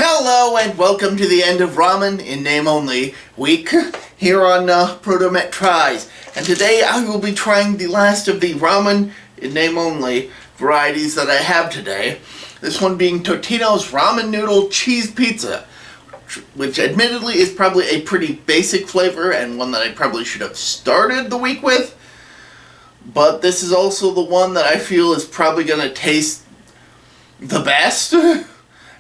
Hello and welcome to the end of Ramen in Name Only week here on ProtoMet Tries. And today I will be trying the last of the Ramen in Name Only varieties that I have today. This one being Totino's Ramen Noodle Cheese Pizza, which admittedly is probably a pretty basic flavor and one that I probably should have started the week with. But this is also the one that I feel is probably going to taste the best.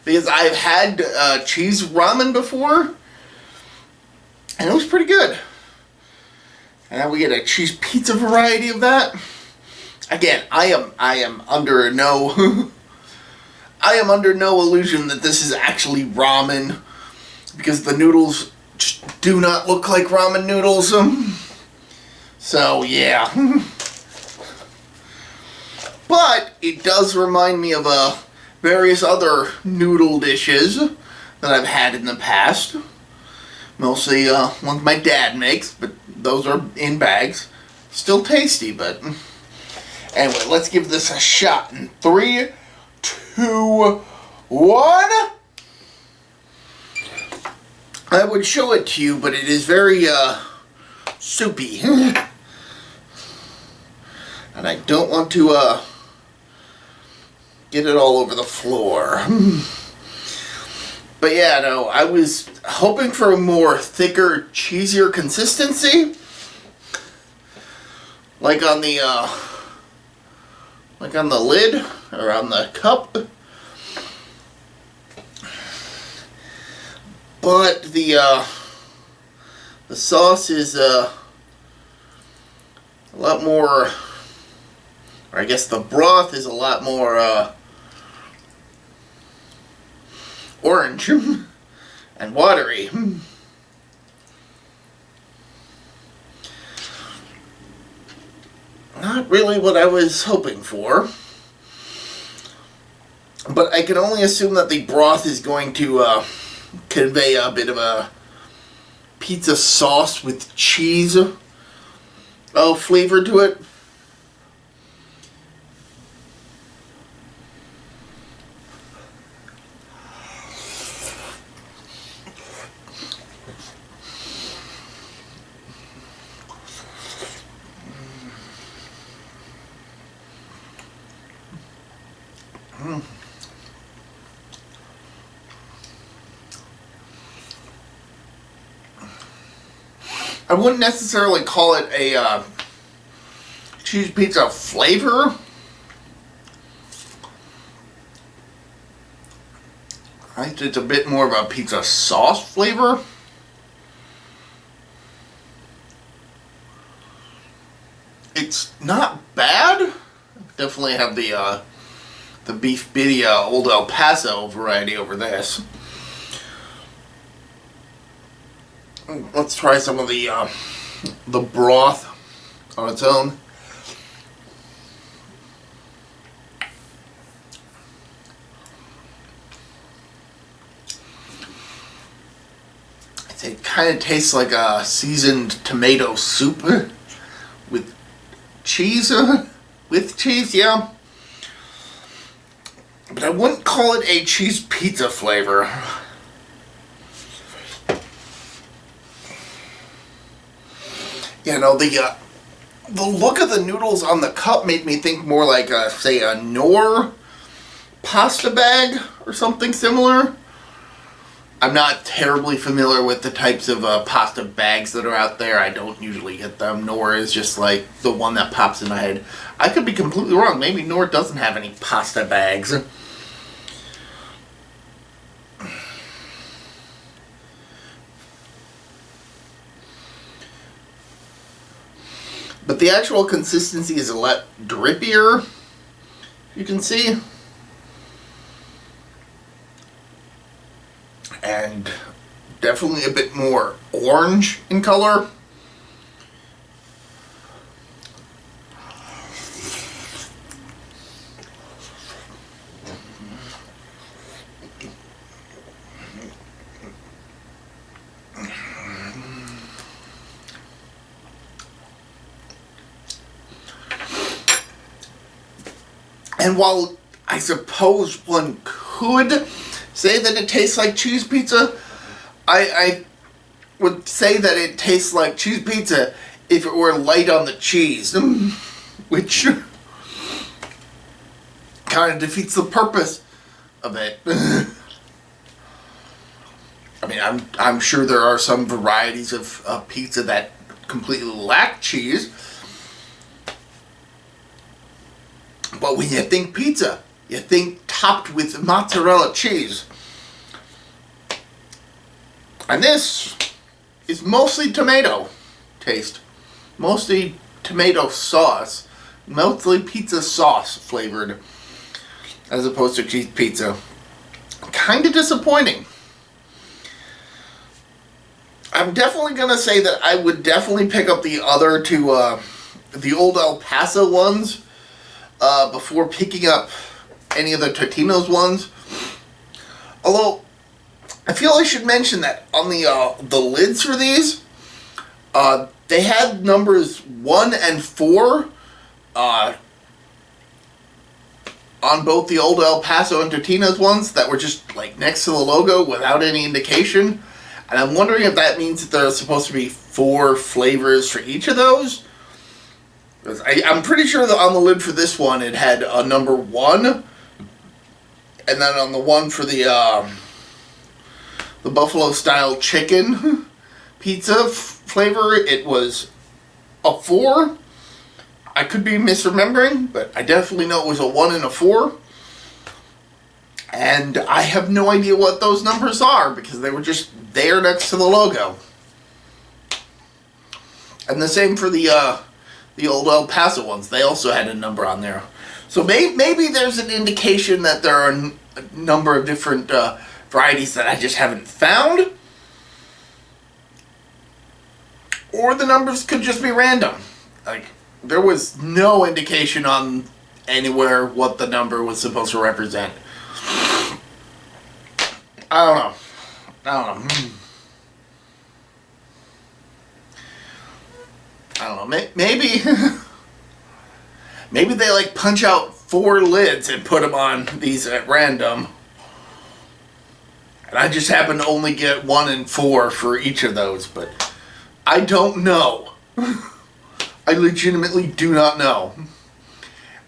Because I've had cheese ramen before, and it was pretty good. And now we get a cheese pizza variety of that. Again, I am under no I am under no illusion that this is actually ramen, because the noodles just do not look like ramen noodles. So yeah. But it does remind me of various other noodle dishes that I've had in the past. Mostly ones my dad makes, but those are in bags. Still tasty, but anyway, let's give this a shot. In 3, 2, 1. I would show it to you, but it is very soupy. And I don't want to get it all over the floor. But yeah, no, I was hoping for a more thicker, cheesier consistency. Like on the lid, or on the cup. But the sauce is a lot more, or I guess the broth is a lot more orange and watery. Not really what I was hoping for. But I can only assume that the broth is going to convey a bit of a pizza sauce with cheese flavor to it. I wouldn't necessarily call it a cheese pizza flavor. I think it's a bit more of a pizza sauce flavor. It's not bad. Definitely have the beef birria Old El Paso variety over this. Let's try some of the broth on its own. It kind of tastes like a seasoned tomato soup with cheese. With cheese, yeah. But I wouldn't call it a cheese pizza flavor. You know, the look of the noodles on the cup made me think more like, say, a Knorr pasta bag or something similar. I'm not terribly familiar with the types of pasta bags that are out there. I don't usually get them. Knorr is just like the one that pops in my head. I could be completely wrong. Maybe Knorr doesn't have any pasta bags. But the actual consistency is a lot drippier, you can see. And definitely a bit more orange in color. And while I suppose one could say that it tastes like cheese pizza? I would say that it tastes like cheese pizza if it were light on the cheese, which kind of defeats the purpose of it. I mean, I'm sure there are some varieties of pizza that completely lack cheese, but when you think pizza, you think topped with mozzarella cheese. And this is mostly tomato taste. Mostly tomato sauce. Mostly pizza sauce flavored. As opposed to cheese pizza. Kind of disappointing. I'm definitely going to say that I would definitely pick up the other two, the old El Paso ones, before picking up any of the Totino's ones. Although, I feel I should mention that on the lids for these, they had numbers 1 and 4 on both the old El Paso and Totino's ones that were just like next to the logo without any indication. And I'm wondering if that means that there's supposed to be 4 flavors for each of those. I'm pretty sure that on the lid for this one it had a number 1, and then on the one for the buffalo style chicken pizza flavor it was a 4. I could be misremembering, but I definitely know it was a 1 and a 4. And I have no idea what those numbers are because they were just there next to the logo. And the same for the old El Paso ones. They also had a number on there. So maybe there's an indication that there are a number of different varieties that I just haven't found. Or the numbers could just be random. Like, there was no indication on anywhere what the number was supposed to represent. I don't know. I don't know. Maybe maybe they like punch out 4 lids and put them on these at random. And I just happen to only get 1 and 4 for each of those, but I don't know. I legitimately do not know.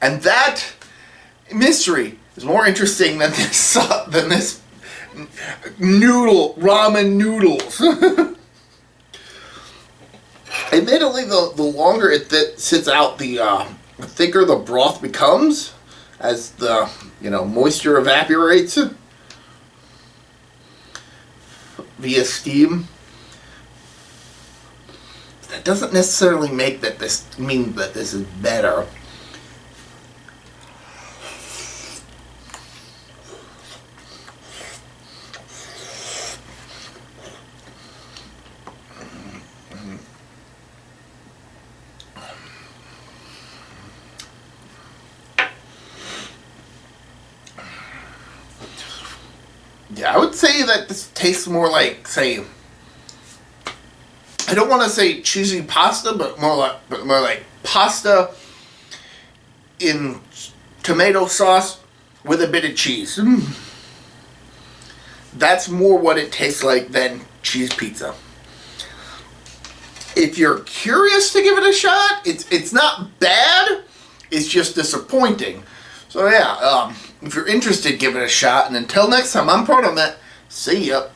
And that mystery is more interesting than this ramen noodles. Admittedly, the longer it sits out, the thicker the broth becomes as the moisture evaporates via steam. That doesn't necessarily mean that this is better. Yeah, I would say that this tastes more like, say, I don't want to say cheesy pasta, but more like pasta in tomato sauce with a bit of cheese. That's more what it tastes like than cheese pizza. If you're curious to give it a shot, it's not bad. It's just disappointing. So yeah, if you're interested, give it a shot. And until next time, I'm ProtoMet. See ya.